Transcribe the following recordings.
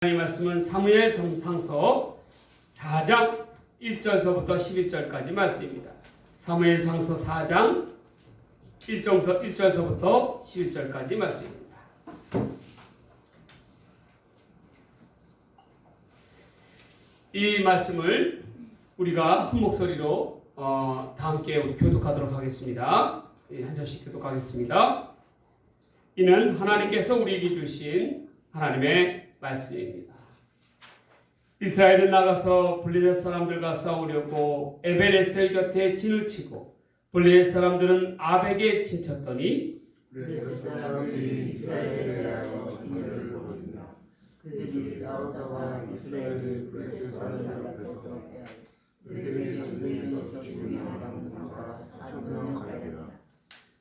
하나님 말씀은 사무엘 상서 4장 1절서부터 11절까지 말씀입니다. 사무엘 상서 4장 1절서부터 11절까지 말씀입니다. 이 말씀을 우리가 한 목소리로 다 함께 우리 교독하도록 하겠습니다. 한 절씩 교독하겠습니다. 이는 하나님께서 우리에게 주신 하나님의 말씀입니다. 이스라엘은 나가서 블레셋 사람들과 싸우려고 에베레셀 곁에 진을 치고 블레셋 사람들은 아벡에 진쳤더니 블레셋 사람들이 이스라엘에 대하여 진멸을 벌이나 그들이 싸우다가 이스라엘이 블레셋 사람들 앞에서 그들에게 진에서 죽이며 남은 자가 4,000명 되라.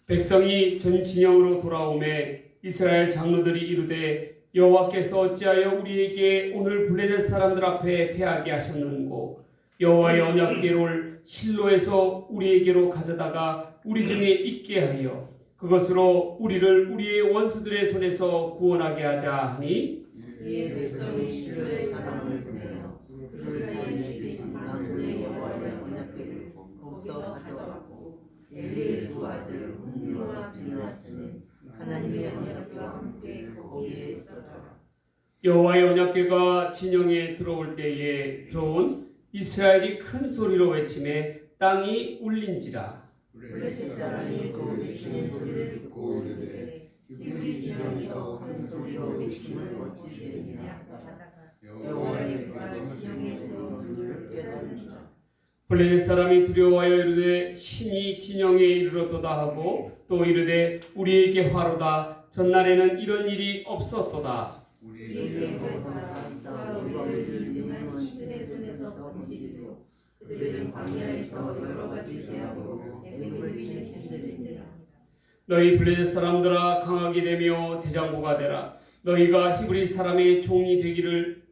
백성이 전 진영으로 돌아오매 이스라엘 장로들이 이르되 여호와께서 어찌하여 우리에게 오늘 블레셋 사람들 앞에 패하게 하셨는고 여호와의 언약궤를 실로에서 우리에게로 가져다가 우리 중에 있게 하여 그것으로 우리를 우리의 원수들의 손에서 구원하게 하자 하니 이에 백성이 실로의 사람을 보내어 그 사이에 계신 만군의 여호와의 언약궤를 거기서 가져왔고 엘리의 두 아들 홈리와 비느하스는 하나님의 언약궤와 함께 거기에 있었더라. 여호와의 언약궤가 진영에 들어올 때에 들어온 이스라엘이 큰 소리로 외치매 땅이 울린지라. 블레셋 사람이 그 외치는 소리를 듣고 이르되 우리 진영에서 큰 소리로 외침을 어찌 들으냐 하다가 여호와의 궤가 진영에 들어온 줄 깨달은지라. 블레셋 사람이 두려워하여 이르되 신이 진영에 이르렀도다 하고 또 이르되 우리에게 화로다. 전날에는 이런 일이 없었도다. 우리에게 화가 있다. 우리가 능한 신의 손에서 건지리고 그들은 광야에서 여러 가지 제하고 애굽을 치는 신들입니다. 너희 블레셋 사람들아 강하게 되며 대장부가 되라. 너희가 히브리 사람의 종이 되기를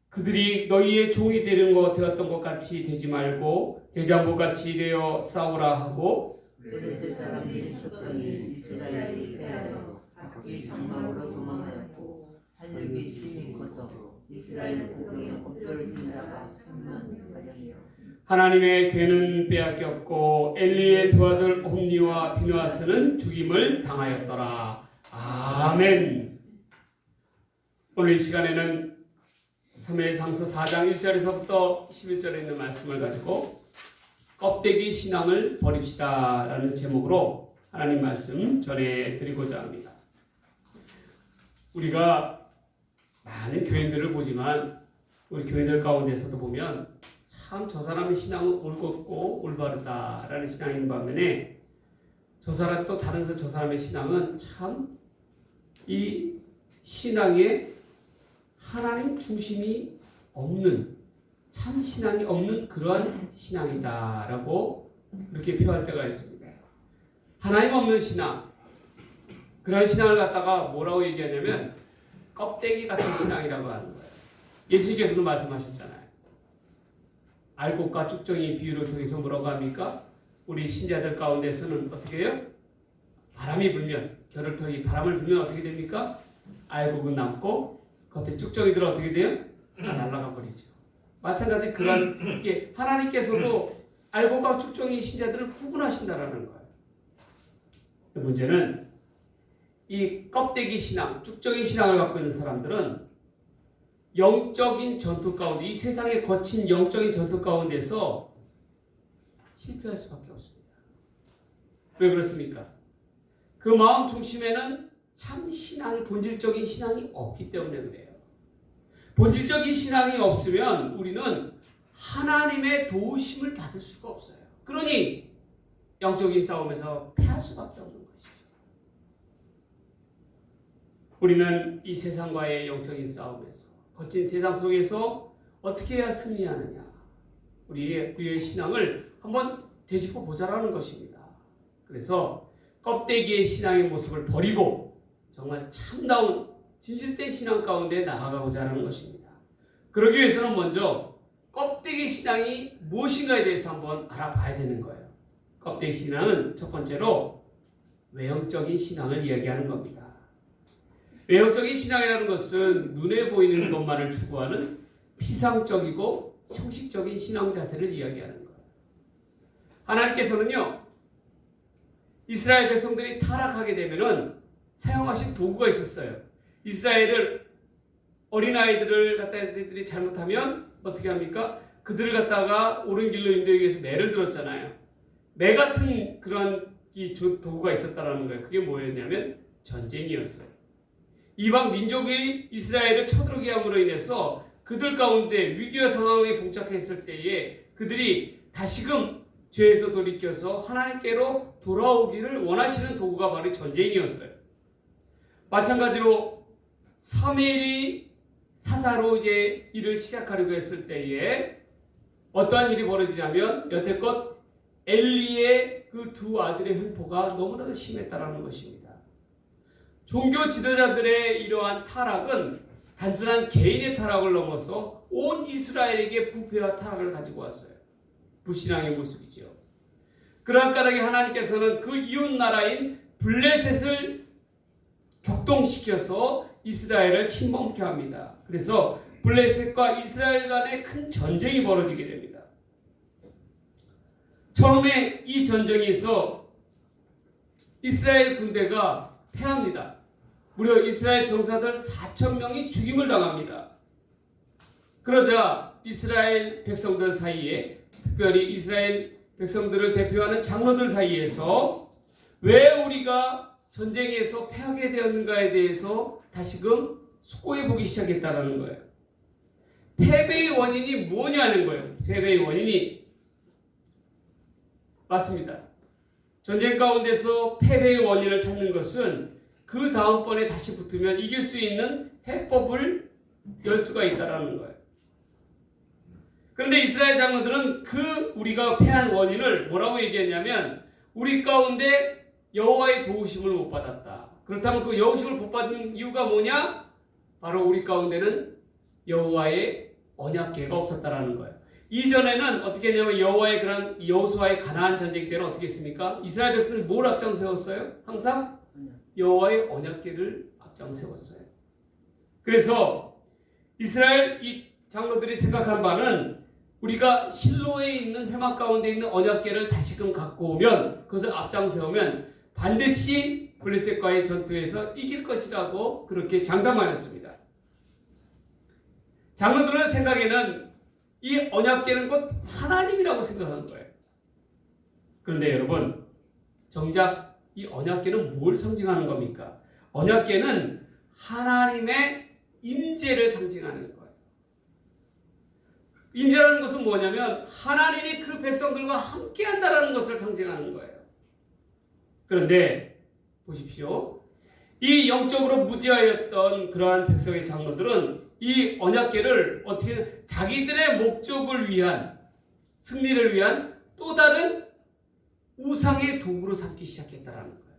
그들이 너희의 종이 되는 것 되었던 것 같이 되지 말고 대장부같이 되어 싸우라 하고 블레셋 사람들이 쳤더니 이스라엘이 패하여 각기 장막으로 도망하였고 살육이 심히 커서 이스라엘 국경에 엎드러진 자가 3만 가량이요. 하나님의 궤는 빼앗겼고 엘리의 두 아들 홈리와 비느하스는 죽임을 당하였더라. 아멘. 오늘 이 시간에는 사무엘상서 4장 1절에서부터 11절에 있는 말씀을 가지고 껍데기 신앙을 버립시다 라는 제목으로 하나님 말씀 전해드리고자 합니다. 우리가 많은 교인들을 보지만 우리 교인들 가운데서도 보면 참 저 사람의 신앙은 옳고 올바르다라는 신앙인 반면에 저 사람 또 다른 저 사람의 신앙은 참 이 신앙에 하나님 중심이 없는 참 신앙이 없는 그러한 신앙이다라고 그렇게 표할 때가 있습니다. 하나님 없는 신앙 그런 신앙을 갖다가 뭐라고 얘기하냐면 껍데기 같은 신앙이라고 하는 거예요. 예수님께서도 말씀하셨잖아요. 알곡과 쭉정이 비유를 통해서 뭐라고 합니까? 우리 신자들 가운데서는 어떻게 해요? 바람이 불면 겨를터기 바람을 불면 어떻게 됩니까? 알곡은 남고 겉에 쭉정이들 어떻게 돼요? 다 날아가 버리죠. 마찬가지 그런 게 하나님께서도 알곡과 쭉정이 신자들을 구분하신다라는 거예요. 문제는 이 껍데기 신앙, 쭉정이 신앙을 갖고 있는 사람들은 영적인 전투 가운데 이 세상의 거친 영적인 전투 가운데서 실패할 수밖에 없습니다. 왜 그렇습니까? 그 마음 중심에는 참 신앙이 본질적인 신앙이 없기 때문에 그래요. 본질적인 신앙이 없으면 우리는 하나님의 도우심을 받을 수가 없어요. 그러니 영적인 싸움에서 패할 수밖에 없는 것이죠. 우리는 이 세상과의 영적인 싸움에서 거친 세상 속에서 어떻게 해야 승리하느냐 우리의 신앙을 한번 되짚어 보자라는 것입니다. 그래서 껍데기의 신앙의 모습을 버리고 정말 참다운 진실된 신앙 가운데 나아가고자 하는 것입니다. 그러기 위해서는 먼저 껍데기 신앙이 무엇인가에 대해서 한번 알아봐야 되는 거예요. 껍데기 신앙은 첫 번째로 외형적인 신앙을 이야기하는 겁니다. 외형적인 신앙이라는 것은 눈에 보이는 것만을 추구하는 피상적이고 형식적인 신앙 자세를 이야기하는 거예요. 하나님께서는요, 이스라엘 백성들이 타락하게 되면은 사용하신 도구가 있었어요. 이스라엘을 어린아이들을 갖다 애들이 잘못하면 어떻게 합니까? 그들을 갖다가 옳은 길로 인도하기 위해서 매를 들었잖아요. 매 같은 그런 이 도구가 있었다라는 거예요. 그게 뭐였냐면 전쟁이었어요. 이방 민족이 이스라엘을 쳐들어오게 함으로 인해서 그들 가운데 위기와 상황에 봉착했을 때에 그들이 다시금 죄에서 돌이켜서 하나님께로 돌아오기를 원하시는 도구가 바로 전쟁이었어요. 마찬가지로 사무엘이 사사로 이제 일을 시작하려고 했을 때에 어떠한 일이 벌어지냐면 여태껏 엘리의 그 두 아들의 횡포가 너무나도 심했다라는 것입니다. 종교 지도자들의 이러한 타락은 단순한 개인의 타락을 넘어서 온 이스라엘에게 부패와 타락을 가지고 왔어요. 불신앙의 모습이죠. 그러한 까닭에 하나님께서는 그 이웃 나라인 블레셋을 격동시켜서 이스라엘을 침범케 합니다. 그래서 블레셋과 이스라엘 간에 큰 전쟁이 벌어지게 됩니다. 처음에 이 전쟁에서 이스라엘 군대가 패합니다. 무려 이스라엘 병사들 4,000명이 죽임을 당합니다. 그러자 이스라엘 백성들 사이에, 특별히 이스라엘 백성들을 대표하는 장로들 사이에서 왜 우리가 전쟁에서 패하게 되었는가에 대해서 다시금 숙고해 보기 시작했다는 거예요. 패배의 원인이 뭐냐는 거예요. 패배의 원인이 맞습니다. 전쟁 가운데서 패배의 원인을 찾는 것은 그 다음번에 다시 붙으면 이길 수 있는 해법을 열 수가 있다는 거예요. 그런데 이스라엘 장로들은 그 우리가 패한 원인을 뭐라고 얘기했냐면 우리 가운데 여호와의 도우심을 못 받았다. 그렇다면 그 여호심을 못 받은 이유가 뭐냐? 바로 우리 가운데는 여호와의 언약궤가 없었다라는 거예요. 이전에는 어떻게 했냐면 여호와의 그런 여호수아의 가나안 전쟁 때는 어떻게 했습니까? 이스라엘 백성을 뭘 앞장 세웠어요? 항상 여호와의 언약궤를 앞장 세웠어요. 그래서 이스라엘 이 장로들이 생각한 바는 우리가 실로에 있는 회막 가운데 있는 언약궤를 다시금 갖고 오면 그것을 앞장 세우면 반드시 블레셋과의 전투에서 이길 것이라고 그렇게 장담하였습니다. 장로들의 생각에는 이 언약궤는 곧 하나님이라고 생각한 거예요. 그런데 여러분, 정작 이 언약궤는 뭘 상징하는 겁니까? 언약궤는 하나님의 임재를 상징하는 거예요. 임재라는 것은 뭐냐면 하나님이 그 백성들과 함께 한다는 것을 상징하는 거예요. 그런데 보십시오. 이 영적으로 무지하였던 그러한 백성의 장로들은 이 언약궤를 어떻게 자기들의 목적을 위한 승리를 위한 또 다른 우상의 도구로 삼기 시작했다는 거예요.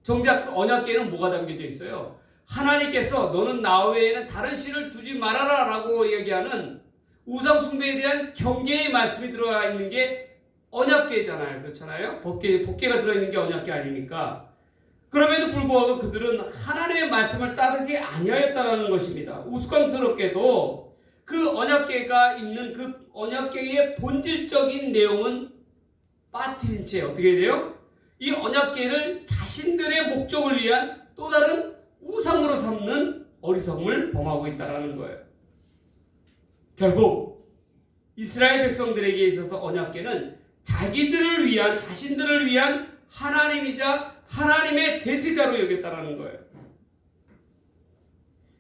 정작 그 언약궤에는 뭐가 담겨져 있어요? 하나님께서 너는 나 외에는 다른 신을 두지 말아라 라고 얘기하는 우상 숭배에 대한 경계의 말씀이 들어가 있는 게 언약궤잖아요. 그렇잖아요. 법궤가 들어있는 게 언약궤 아닙니까? 그럼에도 불구하고 그들은 하나님의 말씀을 따르지 아니하였다는 것입니다. 우스꽝스럽게도 그 언약궤가 있는 그 언약궤의 본질적인 내용은 빠뜨린 채 어떻게 돼요? 이 언약궤를 자신들의 목적을 위한 또 다른 우상으로 삼는 어리석음을 범하고 있다는 거예요. 결국 이스라엘 백성들에게 있어서 언약궤는 자기들을 위한, 자신들을 위한 하나님이자 하나님의 대체자로 여겼다는 거예요.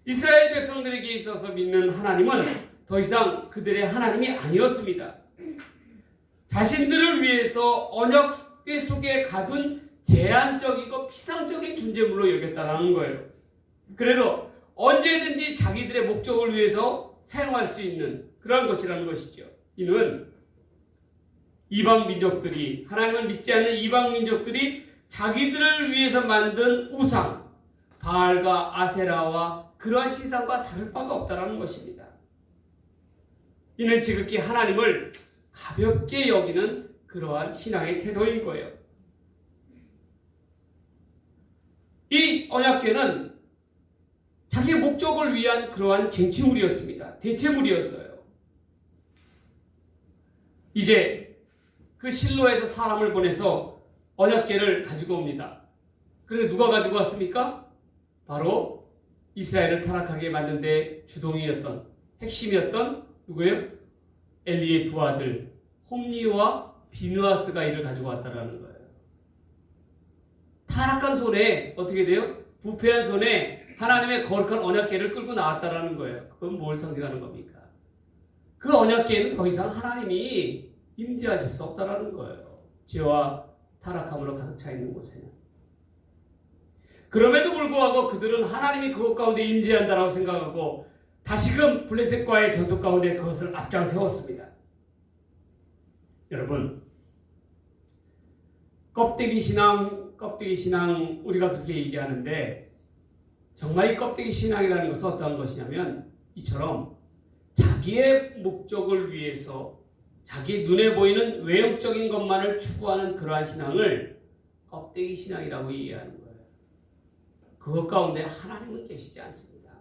이스라엘 백성들에게 있어서 믿는 하나님은 더 이상 그들의 하나님이 아니었습니다. 자신들을 위해서 언약궤 속에 가둔 제한적이고 피상적인 존재물로 여겼다는 거예요. 그래도 언제든지 자기들의 목적을 위해서 사용할 수 있는 그러한 것이라는 것이죠. 이는 이방 민족들이, 하나님을 믿지 않는 이방 민족들이 자기들을 위해서 만든 우상, 바알과 아세라와 그러한 신상과 다를 바가 없다는 것입니다. 이는 지극히 하나님을 가볍게 여기는 그러한 신앙의 태도인 거예요. 이 언약궤는 자기의 목적을 위한 그러한 쟁취물이었습니다. 대체물이었어요. 이제 그 실로에서 사람을 보내서 언약궤를 가지고 옵니다. 그런데 누가 가지고 왔습니까? 바로 이스라엘을 타락하게 만든 데 주동이었던, 핵심이었던 누구예요? 엘리의 두 아들 홈리와 비느하스가 이를 가지고 왔다라는 거예요. 타락한 손에 어떻게 돼요? 부패한 손에 하나님의 거룩한 언약궤를 끌고 나왔다라는 거예요. 그건 뭘 상징하는 겁니까? 그 언약궤는 더 이상 하나님이 임재하실 수 없다라는 거예요. 죄와 타락함으로 가득 차 있는 곳에는. 그럼에도 불구하고 그들은 하나님이 그곳 가운데 임재한다라고 생각하고 다시금 블레셋과의 전투 가운데 그것을 앞장 세웠습니다. 여러분, 껍데기 신앙 우리가 그렇게 얘기하는데 정말 이 껍데기 신앙이라는 것은 어떠한 것이냐면 이처럼 자기의 목적을 위해서 자기 눈에 보이는 외형적인 것만을 추구하는 그러한 신앙을 껍데기 신앙이라고 이해하는 거예요. 그것 가운데 하나님은 계시지 않습니다.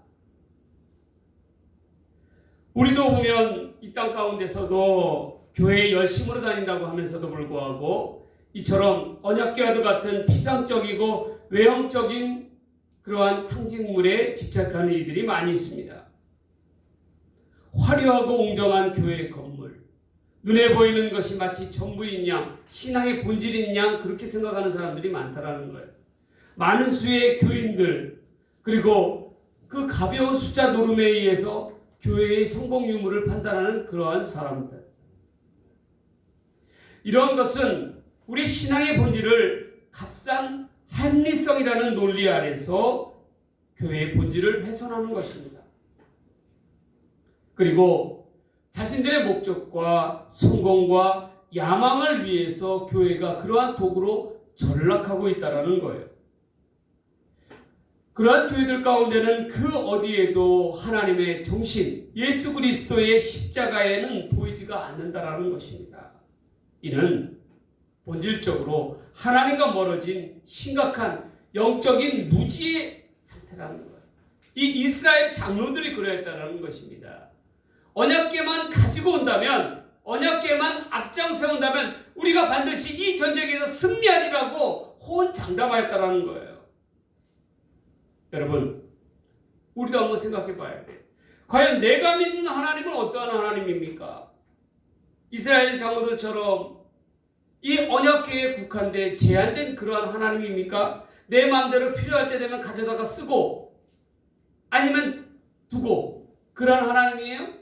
우리도 보면 이 땅 가운데서도 교회에 열심으로 다닌다고 하면서도 불구하고 이처럼 언약궤와도 같은 피상적이고 외형적인 그러한 상징물에 집착하는 이들이 많이 있습니다. 화려하고 웅장한 교회의 건물, 눈에 보이는 것이 마치 전부인 양, 신앙의 본질인 양 그렇게 생각하는 사람들이 많다라는 거예요. 많은 수의 교인들, 그리고 그 가벼운 숫자 노름에 의해서 교회의 성공 유무를 판단하는 그러한 사람들. 이런 것은 우리 신앙의 본질을 값싼 합리성이라는 논리 아래서 교회의 본질을 훼손하는 것입니다. 그리고 자신들의 목적과 성공과 야망을 위해서 교회가 그러한 도구로 전락하고 있다는 거예요. 그러한 교회들 가운데는 그 어디에도 하나님의 정신, 예수 그리스도의 십자가에는 보이지가 않는다라는 것입니다. 이는 본질적으로 하나님과 멀어진 심각한 영적인 무지의 상태라는 거예요. 이 이스라엘 장로들이 그러했다는 것입니다. 언약궤만 가지고 온다면, 언약궤만 앞장세운다면 우리가 반드시 이 전쟁에서 승리하리라고 호언장담하였다는 거예요. 여러분, 우리도 한번 생각해 봐야 돼. 과연 내가 믿는 하나님은 어떠한 하나님입니까? 이스라엘 장로들처럼 이 언약궤에 국한된 제한된 그러한 하나님입니까? 내 마음대로 필요할 때 되면 가져다가 쓰고 아니면 두고 그러한 하나님이에요?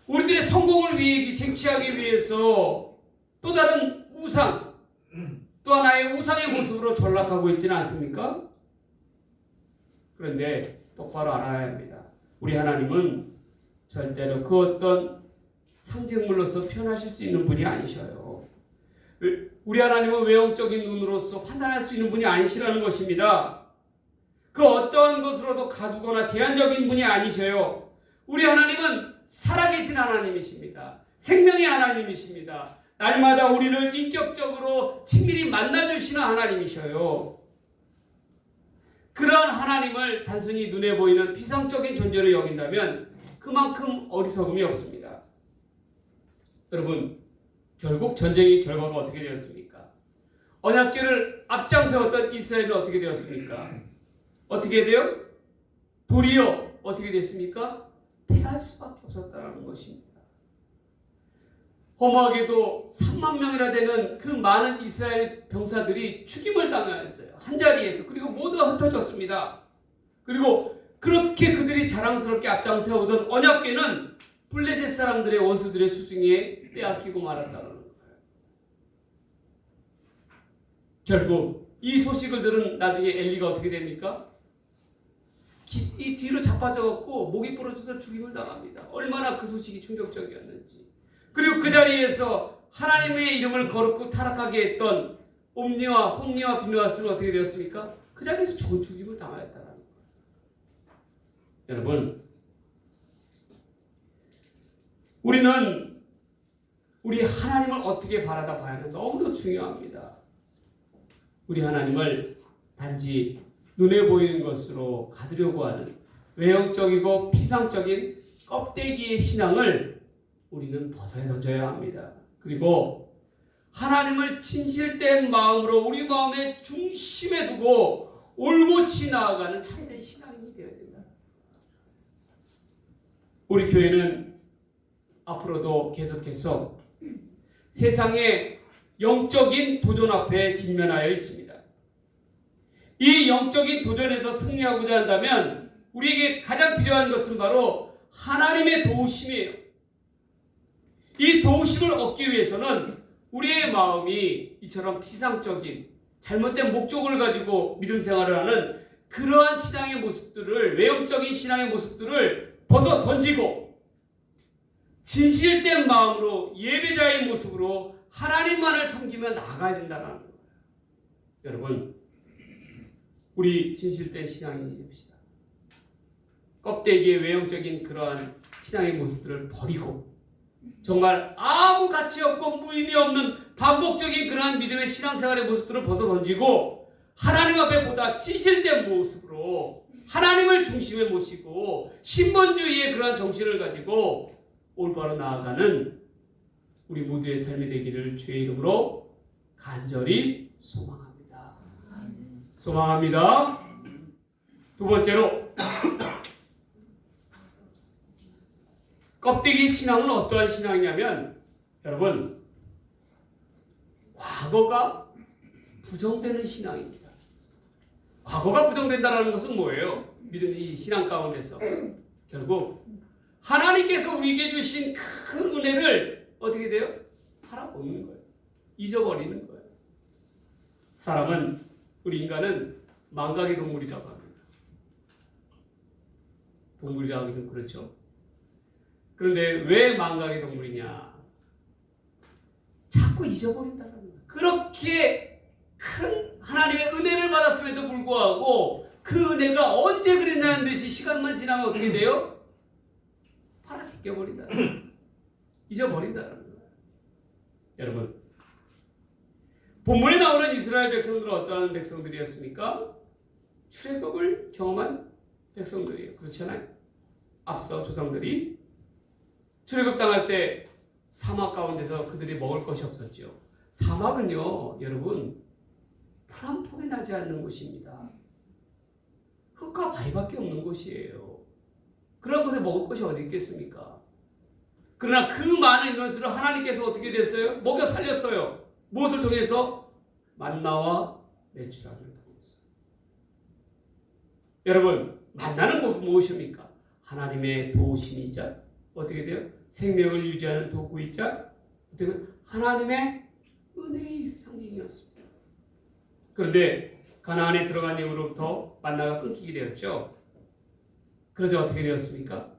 우리들의 성공을 위해 쟁취하기 위해서 또 다른 우상, 또 하나의 우상의 모습으로 전락하고 있지는 않습니까? 그런데 똑바로 알아야 합니다. 우리 하나님은 절대로 그 어떤 상징물로서 표현하실 수 있는 분이 아니셔요. 우리 하나님은 외형적인 눈으로서 판단할 수 있는 분이 아니시라는 것입니다. 그 어떠한 것으로도 가두거나 제한적인 분이 아니셔요. 우리 하나님은 살아계신 하나님이십니다. 생명의 하나님이십니다. 날마다 우리를 인격적으로 친밀히 만나주시는 하나님이셔요. 그러한 하나님을 단순히 눈에 보이는 피상적인 존재로 여긴다면 그만큼 어리석음이 없습니다. 여러분, 결국 전쟁의 결과가 어떻게 되었습니까? 언약궤를 앞장세웠던 이스라엘은 어떻게 되었습니까? 어떻게 돼요? 도리어 어떻게 됐습니까? 패할 수밖에 없었다는 것입니다. 허무하게도 3만 명이나 되는 그 많은 이스라엘 병사들이 죽임을 당하였어요. 한자리에서. 그리고 모두가 흩어졌습니다. 그리고 그렇게 그들이 자랑스럽게 앞장세우던 언약궤는 블레셋 사람들의 원수들의 수중에 빼앗기고 말았다는 거예요. 결국 이 소식을 들은 나중에 엘리가 어떻게 됩니까? 이 뒤로 자빠져갖고 목이 부러져서 죽임을 당합니다. 얼마나 그 소식이 충격적이었는지. 그리고 그 자리에서 하나님의 이름을 거룩고 타락하게 했던 홈리와 비느하스는 어떻게 되었습니까? 그 자리에서 죽임을 당하였다는 거예요. 여러분, 우리는 우리 하나님을 어떻게 바라다 봐야 하는 너무도 중요합니다. 우리 하나님을 단지 눈에 보이는 것으로 가두려고 하는 외형적이고 피상적인 껍데기의 신앙을 우리는 벗어야 던져야 합니다. 그리고 하나님을 진실된 마음으로 우리 마음의 중심에 두고 올곧이 나아가는 참된 신앙인이 되어야 된다. 우리 교회는 앞으로도 계속해서 세상의 영적인 도전 앞에 직면하여 있습니다. 이 영적인 도전에서 승리하고자 한다면 우리에게 가장 필요한 것은 바로 하나님의 도우심이에요. 이 도우심을 얻기 위해서는 우리의 마음이 이처럼 피상적인 잘못된 목적을 가지고 믿음 생활을 하는 그러한 신앙의 모습들을, 외형적인 신앙의 모습들을 벗어 던지고 진실된 마음으로 예배자의 모습으로 하나님만을 섬기며 나아가야 된다는 거예요. 여러분, 우리 진실된 신앙인이 됩시다. 껍데기의 외형적인 그러한 신앙의 모습들을 버리고 정말 아무 가치 없고 무의미 없는 반복적인 그러한 믿음의 신앙생활의 모습들을 벗어 던지고 하나님 앞에 보다 진실된 모습으로 하나님을 중심에 모시고 신본주의의 그러한 정신을 가지고 올바로 나아가는 우리 모두의 삶이 되기를 주의 이름으로 간절히 소망합니다. 소망합니다. 두 번째로 껍데기 신앙은 어떠한 신앙이냐면 여러분 과거가 부정되는 신앙입니다. 과거가 부정된다는 것은 뭐예요? 믿음 이 신앙 가운데서 결국 하나님께서 우리에게 주신 큰 은혜를 어떻게 돼요? 팔아버리는 거예요. 잊어버리는 거예요. 사람은 우리 인간은 망각의 동물이라고 합니다. 동물이라고 하기는 그렇죠. 그런데 왜 망각의 동물이냐? 자꾸 잊어버린다는 거예요. 그렇게 큰 하나님의 은혜를 받았음에도 불구하고 그 은혜가 언제 그랬냐는 듯이 시간만 지나면 어떻게 돼요? 팔아제껴버린다는 거예요. 잊어버린다는 거예요. 여러분, 본문에 나오는 이스라엘 백성들은 어떠한 백성들이었습니까? 출애굽을 경험한 백성들이에요. 그렇잖아요. 앞서 조상들이 출애굽 당할 때 사막 가운데서 그들이 먹을 것이 없었죠. 사막은요, 여러분, 풀 한 폭이 나지 않는 곳입니다. 흙과 바위밖에 없는 곳이에요. 그런 곳에 먹을 것이 어디 있겠습니까? 그러나 그 많은 인원수를 하나님께서 어떻게 됐어요? 먹여 살렸어요. 무엇을 통해서? 만나와 메추라기를 통해서. 여러분, 만나는 무엇입니까? 하나님의 도우심이자 어떻게 돼요? 생명을 유지하는 도구이자 어떻게 하나님의 은혜의 상징이었습니다. 그런데 가나안에 들어간 이후로부터 만나가 끊기게 되었죠. 그래서 어떻게 되었습니까?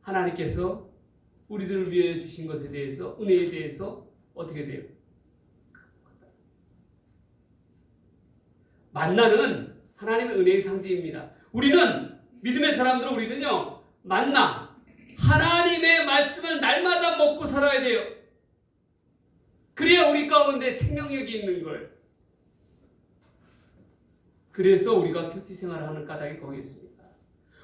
하나님께서 우리들을 위해 주신 것에 대해서 은혜에 대해서 어떻게 돼요? 만나는 하나님의 은혜의 상징입니다. 우리는 믿음의 사람들은 우리는요 만나 하나님의 말씀을 날마다 먹고 살아야 돼요. 그래야 우리 가운데 생명력이 있는 거예요. 그래서 우리가 큐티 생활을 하는 까닭이 거기 있습니다.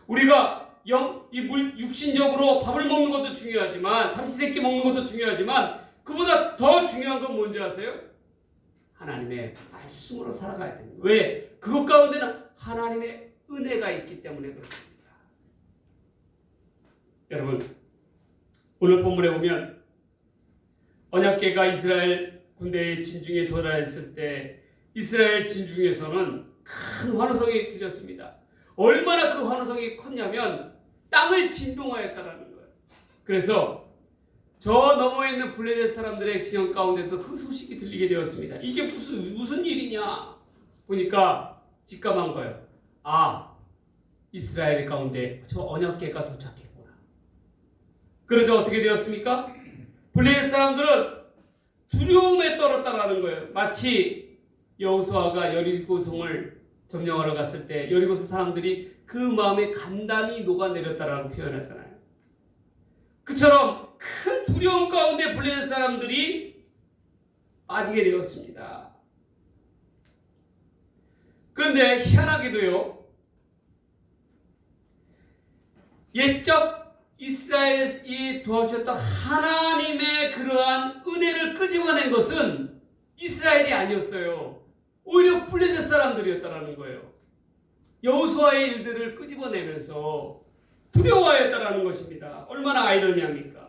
우리가 육신적으로 밥을 먹는 것도 중요하지만 삼시세끼 먹는 것도 중요하지만 그보다 더 중요한 건 뭔지 아세요? 하나님의 말씀으로 살아가야 됩니다. 왜? 그것 가운데는 하나님의 은혜가 있기 때문에 그렇습니다. 여러분, 오늘 본문에 보면 언약궤가 이스라엘 군대의 진중에 도달했을 때 이스라엘 진중에서는 큰 환호성이 들렸습니다. 얼마나 그 환호성이 컸냐면 땅을 진동하였다라는 거예요. 그래서 저 너머에 있는 블레셋 사람들의 진영 가운데도 그 소식이 들리게 되었습니다. 이게 무슨 일이냐 보니까 직감한 거예요. 아, 이스라엘 가운데 저 언약궤가 도착했구나. 그래서 어떻게 되었습니까? 블레셋 사람들은 두려움에 떨었다라는 거예요. 마치 여호수아가 여리고성을 점령하러 갔을 때 여리고성 사람들이 그 마음에 간담이 녹아내렸다라고 표현하잖아요. 그처럼 큰 두려움 가운데 블레셋 사람들이 빠지게 되었습니다. 그런데 희한하게도요, 옛적 이스라엘이 도와주셨던 하나님의 그러한 은혜를 끄집어낸 것은 이스라엘이 아니었어요. 오히려 블레셋 사람들이었다라는 거예요. 여호수아의 일들을 끄집어내면서 두려워하였다라는 것입니다. 얼마나 아이러니합니까?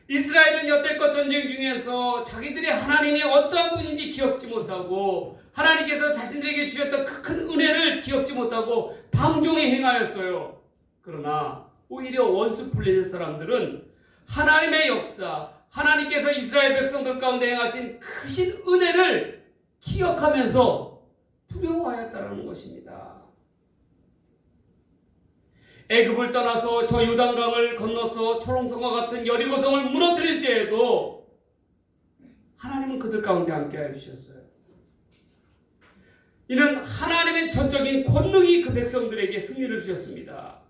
이스라엘은 여태껏 전쟁 중에서 자기들의 하나님이 어떠한 분인지 기억지 못하고 하나님께서 자신들에게 주셨던 그 큰 은혜를 기억지 못하고 방종에 행하였어요. 그러나 오히려 원수 블레셋 사람들은 하나님의 역사, 하나님께서 이스라엘 백성들 가운데 행하신 크신 은혜를 기억하면서 두려워하였다라는 것입니다. 애굽을 떠나서 저 요단강을 건너서 초롱성과 같은 여리고성을 무너뜨릴 때에도 하나님은 그들 가운데 함께하여 주셨어요. 이는 하나님의 전적인 권능이 그 백성들에게 승리를 주셨습니다.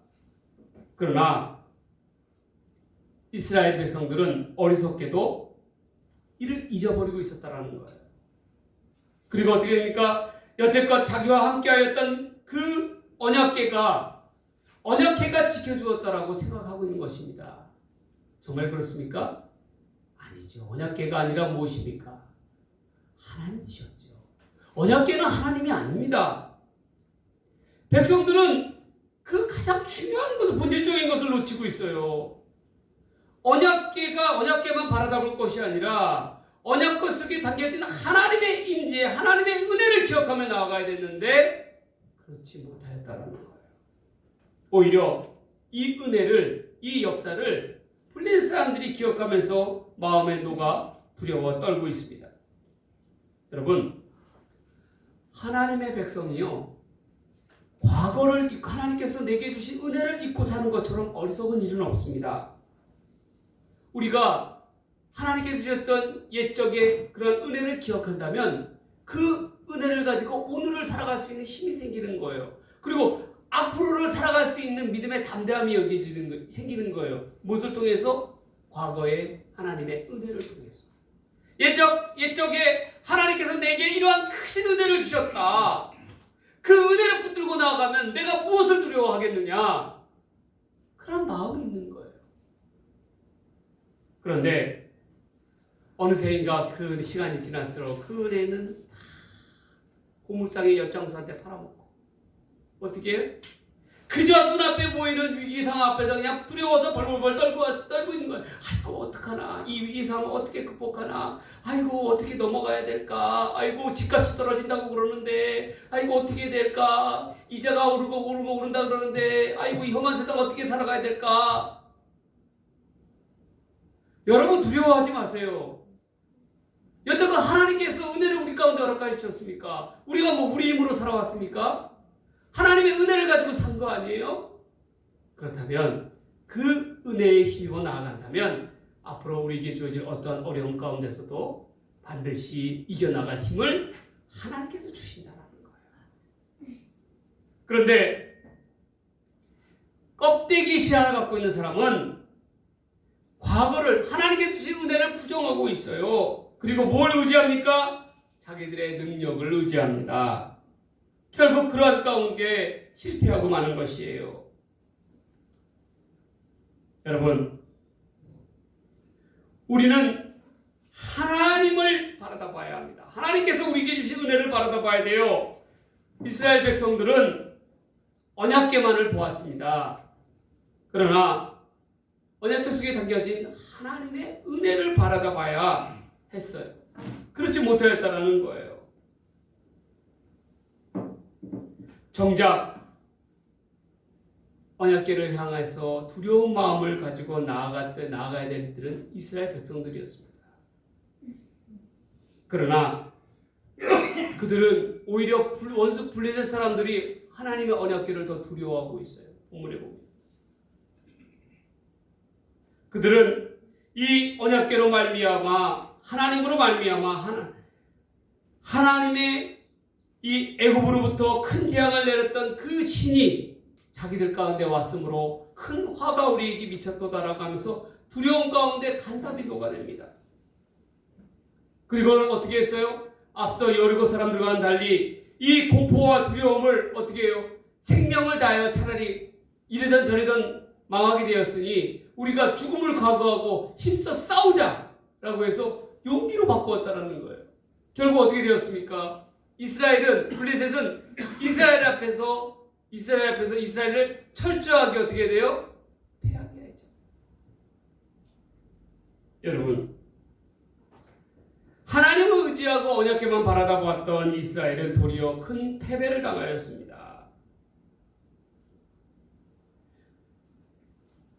그러나 이스라엘 백성들은 어리석게도 이를 잊어버리고 있었다라는 거예요. 그리고 어떻게 됩니까? 여태껏 자기와 함께하였던 그 언약궤가 지켜주었다라고 생각하고 있는 것입니다. 정말 그렇습니까? 아니죠. 언약궤가 아니라 무엇입니까? 하나님이셨죠. 언약궤는 하나님이 아닙니다. 백성들은 그 가장 중요한 것을, 본질적인 것을 놓치고 있어요. 언약궤만 바라볼 것이 아니라 언약궤 속에 담겨진 하나님의 임재, 하나님의 은혜를 기억하며 나아가야 됐는데 그렇지 못하였다는 거예요. 오히려 이 은혜를, 이 역사를 블레셋 사람들이 기억하면서 마음에 녹아 두려워 떨고 있습니다. 여러분, 하나님의 백성이요, 과거를 잊고 하나님께서 내게 주신 은혜를 잊고 사는 것처럼 어리석은 일은 없습니다. 우리가 하나님께서 주셨던 옛적의 그런 은혜를 기억한다면 그 은혜를 가지고 오늘을 살아갈 수 있는 힘이 생기는 거예요. 그리고 앞으로를 살아갈 수 있는 믿음의 담대함이 생기는 거예요. 무엇을 통해서? 과거의 하나님의 은혜를 통해서. 옛적에 하나님께서 내게 이러한 크신 은혜를 주셨다. 그 은혜를 붙들고 나아가면 내가 무엇을 두려워하겠느냐? 그런 마음이 있는 거예요. 그런데 어느새인가 그 시간이 지날수록 그 은혜는 다 고물상의 엿장수한테 팔아먹고 어떻게 해요? 그저 눈앞에 보이는 위기상황 앞에서 그냥 두려워서 벌벌벌 떨고 있는 거예요. 아이고 어떡하나, 이 위기상황 어떻게 극복하나, 아이고 어떻게 넘어가야 될까, 아이고 집값이 떨어진다고 그러는데 아이고 어떻게 될까, 이자가 오르고 오른다 그러는데 아이고 이 험한 세상 어떻게 살아가야 될까. 여러분 두려워하지 마세요. 여태껏 하나님께서 은혜를 우리 가운데 허락하여 주셨습니까? 우리가 우리 힘으로 살아왔습니까? 하나님의 은혜를 가지고 산 거 아니에요? 그렇다면 그 은혜에 힘입어 나아간다면 앞으로 우리에게 주어질 어떠한 어려움 가운데서도 반드시 이겨나갈 힘을 하나님께서 주신다는 거예요. 그런데 껍데기 신앙을 갖고 있는 사람은 과거를, 하나님께서 주신 은혜를 부정하고 있어요. 그리고 뭘 의지합니까? 자기들의 능력을 의지합니다. 결국 그러한 가운데 실패하고 마는 것이에요. 여러분, 우리는 하나님을 바라다 봐야 합니다. 하나님께서 우리에게 주신 은혜를 바라다 봐야 돼요. 이스라엘 백성들은 언약궤만을 보았습니다. 그러나 언약궤 속에 담겨진 하나님의 은혜를 바라다 봐야 했어요. 그렇지 못하였다는 거예요. 정작 언약궤를 향해서 두려운 마음을 가지고 나아가야 될 들은 이스라엘 백성들이었습니다. 그러나 그들은 오히려 원수 블레셋 사람들이 하나님의 언약궤를 더 두려워하고 있어요. 본문에 보면 그들은 이 언약궤로 말미암아, 하나님으로 말미암아 하나님의 이 애굽으로부터 큰 재앙을 내렸던 그 신이 자기들 가운데 왔으므로 큰 화가 우리에게 미쳤도다라고 하면서 두려움 가운데 간담이 녹아냅니다. 그리고는 어떻게 했어요? 앞서 여리고 사람들과는 달리 이 공포와 두려움을 어떻게 해요? 생명을 다하여 차라리 이래던 저래던 망하게 되었으니 우리가 죽음을 각오하고 힘써 싸우자라고 해서 용기로 바꾸었다는 거예요. 결국 어떻게 되었습니까? 블레셋은 이스라엘 앞에서 이스라엘을 철저하게 어떻게 돼요? 패하게 하죠. 여러분, 하나님을 의지하고 언약궤만 바라다 보았던 이스라엘은 도리어 큰 패배를 당하였습니다.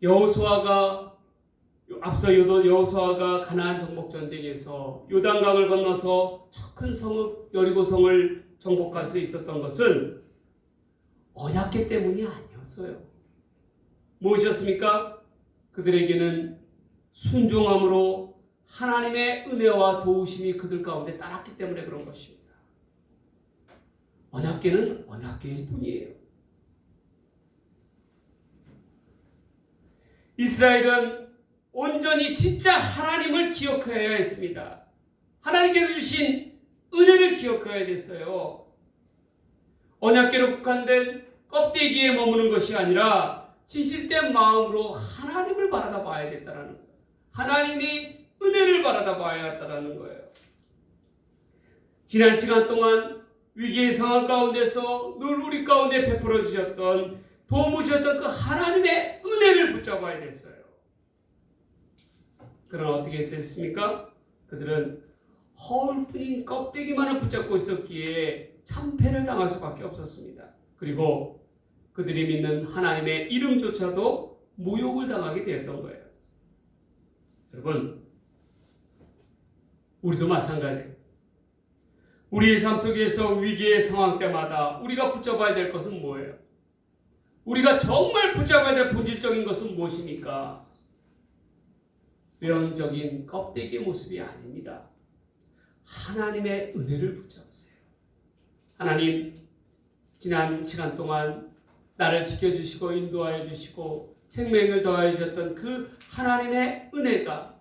여호수아가 가나안 정복 전쟁에서 요단강을 건너서 큰 성읍 여리고성을 정복할 수 있었던 것은 언약궤 때문이 아니었어요. 무엇이었습니까? 그들에게는 순종함으로 하나님의 은혜와 도우심이 그들 가운데 따랐기 때문에 그런 것입니다. 언약궤는 언약궤일 뿐이에요. 이스라엘은 온전히 진짜 하나님을 기억해야 했습니다. 하나님께서 주신 은혜를 기억해야 됐어요. 언약궤로 국한된 껍데기에 머무는 것이 아니라 진실된 마음으로 하나님을 바라다 봐야 됐다는 거예요. 하나님이 은혜를 바라다 봐야 했다는 거예요. 지난 시간 동안 위기의 상황 가운데서 늘 우리 가운데 베풀어 주셨던 도움을 주셨던 그 하나님의 은혜를 붙잡아야 됐어요. 그러나 어떻게 했습니까? 그들은 허울뿐인 껍데기만을 붙잡고 있었기에 참패를 당할 수밖에 없었습니다. 그리고 그들이 믿는 하나님의 이름조차도 모욕을 당하게 되었던 거예요. 여러분, 우리도 마찬가지예요. 우리의 삶 속에서 위기의 상황 때마다 우리가 붙잡아야 될 것은 뭐예요? 우리가 정말 붙잡아야 될 본질적인 것은 무엇입니까? 외형적인 껍데기의 모습이 아닙니다. 하나님의 은혜를 붙잡으세요. 하나님, 지난 시간 동안 나를 지켜주시고 인도하여 주시고 생명을 더하여 주셨던 그 하나님의 은혜가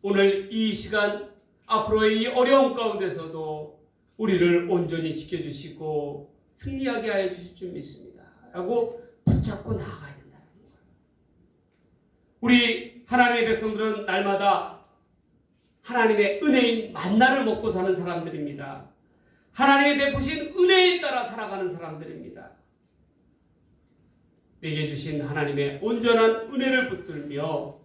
오늘 이 시간 앞으로의 이 어려움 가운데서도 우리를 온전히 지켜주시고 승리하게 하여 주실 줄 믿습니다. 라고 붙잡고 나아가야 된다는 거예요. 우리 하나님의 백성들은 날마다 하나님의 은혜인 만나를 먹고 사는 사람들입니다. 하나님의 베푸신 은혜에 따라 살아가는 사람들입니다. 내게 주신 하나님의 온전한 은혜를 붙들며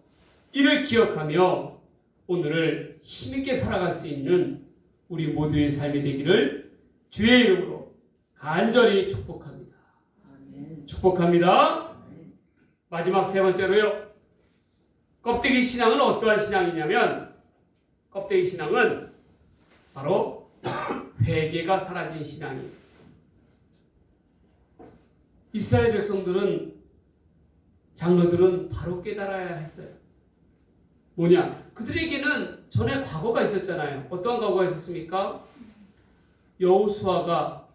이를 기억하며 오늘을 힘있게 살아갈 수 있는 우리 모두의 삶이 되기를 주의 이름으로 간절히 축복합니다. 축복합니다. 마지막 세 번째로요. 껍데기 신앙은 어떠한 신앙이냐면 껍데기 신앙은 바로 회개가 사라진 신앙이에요. 이스라엘 백성들은 장로들은 바로 깨달아야 했어요. 뭐냐? 그들에게는 전에 과거가 있었잖아요. 어떠한 과거가 있었습니까? 여호수아가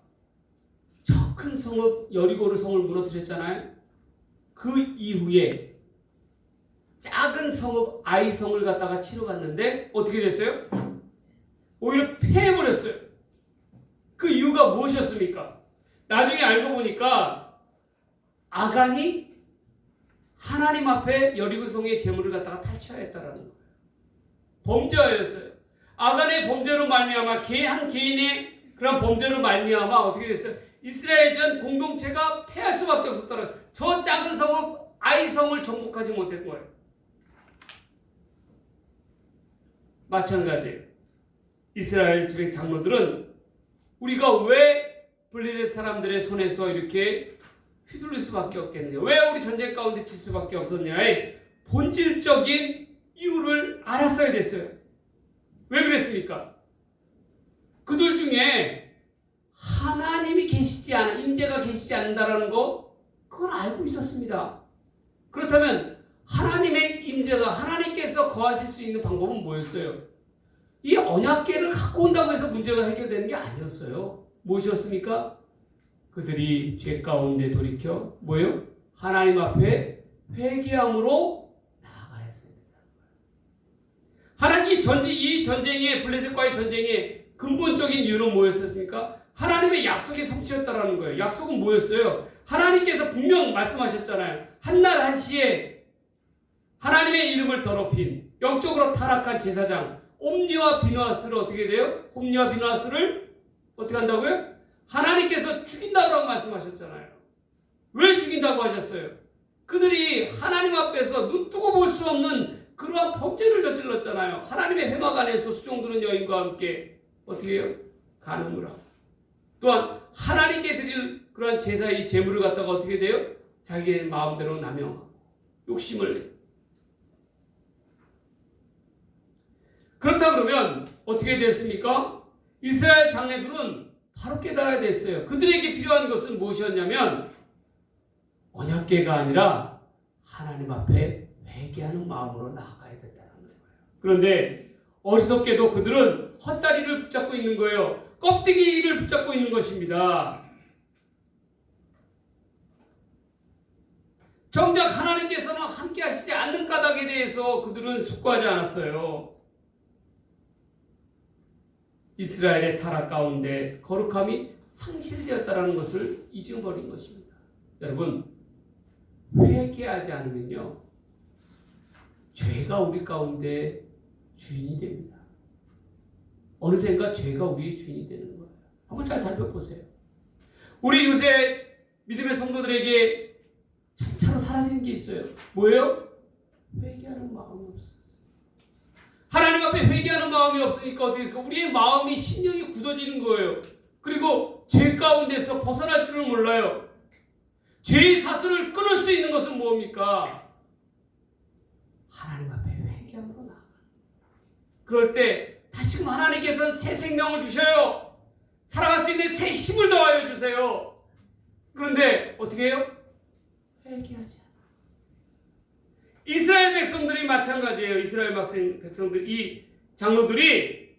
저 큰 성읍 여리고를 성을 무너뜨렸잖아요. 그 이후에 작은 성읍 아이성을 갖다가 치러 갔는데 어떻게 됐어요? 오히려 패해버렸어요. 그 이유가 무엇이었습니까? 나중에 알고 보니까 아간이 하나님 앞에 여리고성의 재물을 갖다가 탈취하였다라는 거예요. 범죄하였어요. 아간의 범죄로 말미암아 한 개인의 그런 범죄로 말미암아 어떻게 됐어요? 이스라엘 전 공동체가 패할 수밖에 없었다는 저 작은 성읍 아이성을 정복하지 못한 거예요. 마찬가지예요. 이스라엘 지배 장로들은 우리가 왜 블레셋 사람들의 손에서 이렇게 휘둘릴 수밖에 없겠느냐, 왜 우리 전쟁 가운데 칠 수밖에 없었냐의 본질적인 이유를 알았어야 됐어요. 왜 그랬습니까? 그들 중에 하나님이 계시지 않아, 임재가 계시지 않는다라는 거 그걸 알고 있었습니다. 그렇다면 하나님의 임재가 하나님께서 거하실 수 있는 방법은 뭐였어요? 이 언약궤를 갖고 온다고 해서 문제가 해결되는 게 아니었어요. 무엇이었습니까? 그들이 죄 가운데 돌이켜 뭐예요? 하나님 앞에 회개함으로 나아가야 했습니다. 하나님 이 전쟁의 블레셋과의 전쟁에 근본적인 이유는 뭐였습니까? 하나님의 약속이 성취였다라는 거예요. 약속은 뭐였어요? 하나님께서 분명 말씀하셨잖아요. 한날 한시에 하나님의 이름을 더럽힌 영적으로 타락한 제사장 옴니와 비누아스를 어떻게 돼요? 홈니와 비누아스를 어떻게 한다고요? 하나님께서 죽인다고 말씀하셨잖아요. 왜 죽인다고 하셨어요? 그들이 하나님 앞에서 눈뜨고 볼 수 없는 그러한 범죄를 저질렀잖아요. 하나님의 회막 안에서 수종드는 여인과 함께 어떻게 해요? 간음을 하고 또한 하나님께 드릴 그러한 제사의 제물을 갖다가 어떻게 돼요? 자기의 마음대로 남용하고 욕심을 내요. 그렇다 그러면 어떻게 됐습니까? 이스라엘 장래들은 바로 깨달아야 됐어요. 그들에게 필요한 것은 무엇이었냐면 언약궤가 아니라 하나님 앞에 회개하는 마음으로 나아가야 된다는 거예요. 그런데 어리석게도 그들은 헛다리를 붙잡고 있는 거예요. 껍데기를 붙잡고 있는 것입니다. 정작 하나님께서는 함께 하시지 않는 까닭에 대해서 그들은 숙고하지 않았어요. 이스라엘의 타락 가운데 거룩함이 상실되었다는 것을 잊어버린 것입니다. 여러분, 회개하지 않으면요, 죄가 우리 가운데 주인이 됩니다. 어느샌가 죄가 우리의 주인이 되는 거예요. 한번 잘 살펴보세요. 우리 요새 믿음의 성도들에게 점차로 사라지는 게 있어요. 뭐예요? 회개하는 마음이 없었어요. 하나님 앞에 회개하는 마음이 없으니까 어떻게 해서 우리의 마음이 심령이 굳어지는 거예요. 그리고 죄 가운데서 벗어날 줄을 몰라요. 죄의 사슬을 끊을 수 있는 것은 뭡니까? 하나님 앞에 회개함으로 나아가. 그럴 때 다시금 하나님께서는 새 생명을 주셔요. 살아갈 수 있는 새 힘을 더하여 주세요. 그런데 어떻게 해요? 회개하지 않아. 이스라엘 백성들이 마찬가지예요. 이스라엘 백성들, 이 장로들이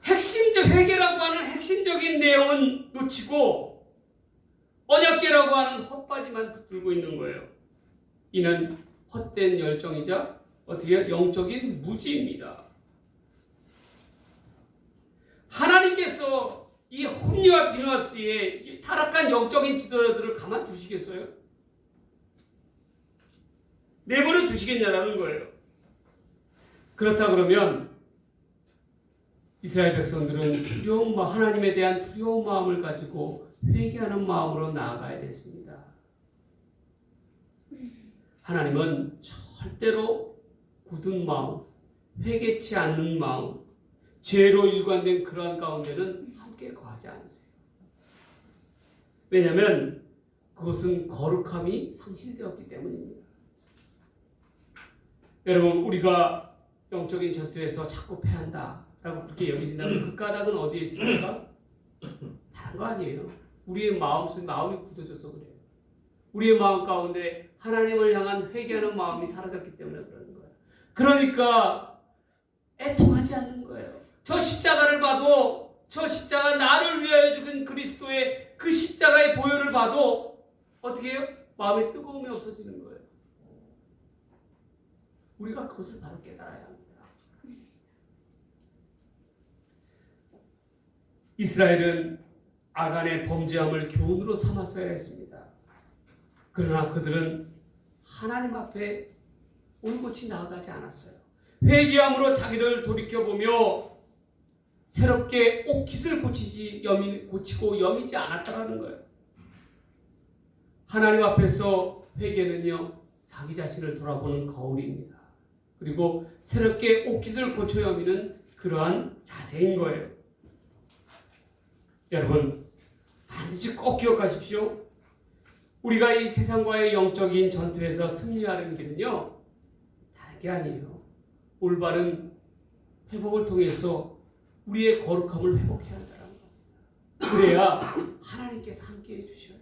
핵심적 회개라고 하는 핵심적인 내용은 놓치고 언약궤라고 하는 헛바지만 붙들고 있는 거예요. 이는 헛된 열정이자 어떻게 영적인 무지입니다. 하나님께서 이 홈리와 비누아스의 타락한 영적인 지도자들을 가만두시겠어요? 내버려 두시겠냐라는 거예요. 그렇다 그러면 이스라엘 백성들은 하나님에 대한 두려운 마음을 가지고 회개하는 마음으로 나아가야 됐습니다. 하나님은 절대로 굳은 마음, 회개치 않는 마음, 죄로 일관된 그러한 가운데는 함께 거하지 않으세요. 왜냐하면 그것은 거룩함이 상실되었기 때문입니다. 여러분, 우리가 영적인 전투에서 자꾸 패한다라고 그렇게 여겨진다면 그 까닭은 어디에 있습니까? 다른 거 아니에요. 우리의 마음이 굳어져서 그래요. 우리의 마음 가운데 하나님을 향한 회개하는 마음이 사라졌기 때문에 그러는 거예요. 그러니까 애통하지 않는 거예요. 저 십자가를 봐도, 저 십자가 나를 위하여 죽은 그리스도의 그 십자가의 보혈을 봐도 어떻게 해요? 마음에 뜨거움이 없어지는 거예요. 우리가 그것을 바로 깨달아야 합니다. 이스라엘은 아간의 범죄함을 교훈으로 삼았어야 했습니다. 그러나 그들은 하나님 앞에 올곧이 나아가지 않았어요. 회개함으로 자기를 돌이켜보며 새롭게 옷깃을 고치고 여미지 않았다는 거예요. 하나님 앞에서 회개는요, 자기 자신을 돌아보는 거울입니다. 그리고 새롭게 옷깃을 고쳐 여미는 그러한 자세인 거예요. 여러분, 반드시 꼭 기억하십시오. 우리가 이 세상과의 영적인 전투에서 승리하는 길은요, 다른 게 아니에요. 올바른 회복을 통해서 우리의 거룩함을 회복해야 한다는 겁니다. 그래야 하나님께서 함께해 주셔요.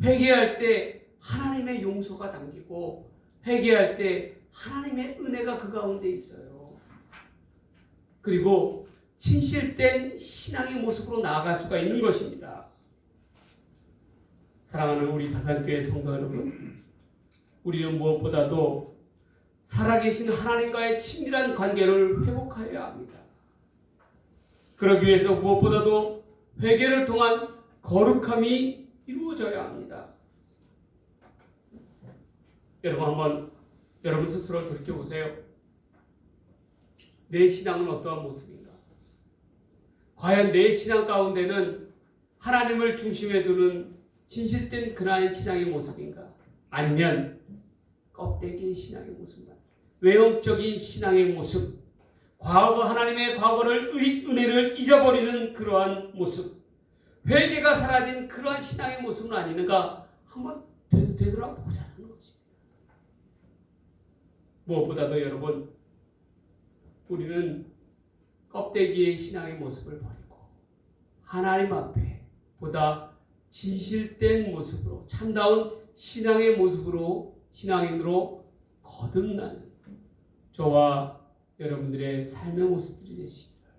회개할 때 하나님의 용서가 담기고 회개할 때 하나님의 은혜가 그 가운데 있어요. 그리고 진실된 신앙의 모습으로 나아갈 수가 있는 것입니다. 사랑하는 우리 다산교회 성도 여러분, 우리는 무엇보다도 살아계신 하나님과의 친밀한 관계를 회복하여야 합니다. 그러기 위해서 무엇보다도 회개를 통한 거룩함이 이루어져야 합니다. 여러분 한번 여러분 스스로 돌이켜보세요. 내 신앙은 어떠한 모습인가? 과연 내 신앙 가운데는 하나님을 중심에 두는 진실된 그러한 신앙의 모습인가? 아니면 껍데기의 신앙의 모습인가? 외형적인 신앙의 모습, 과거 하나님의 과거를 은혜를 잊어버리는 그러한 모습, 회개가 사라진 그러한 신앙의 모습은 아닌가? 한번 되돌아보자는 것입니다. 무엇보다도 여러분, 우리는 껍데기의 신앙의 모습을 버리고 하나님 앞에 보다 진실된 모습으로, 참다운 신앙의 모습으로, 신앙인으로 거듭나는 저와 여러분들의 삶의 모습들이 되시기를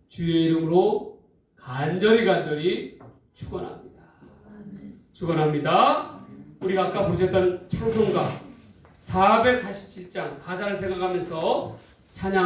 주의 이름으로 간절히 축원합니다. 축원합니다. 우리가 아까 부르셨던 찬송가 447장 가사를 생각하면서 찬양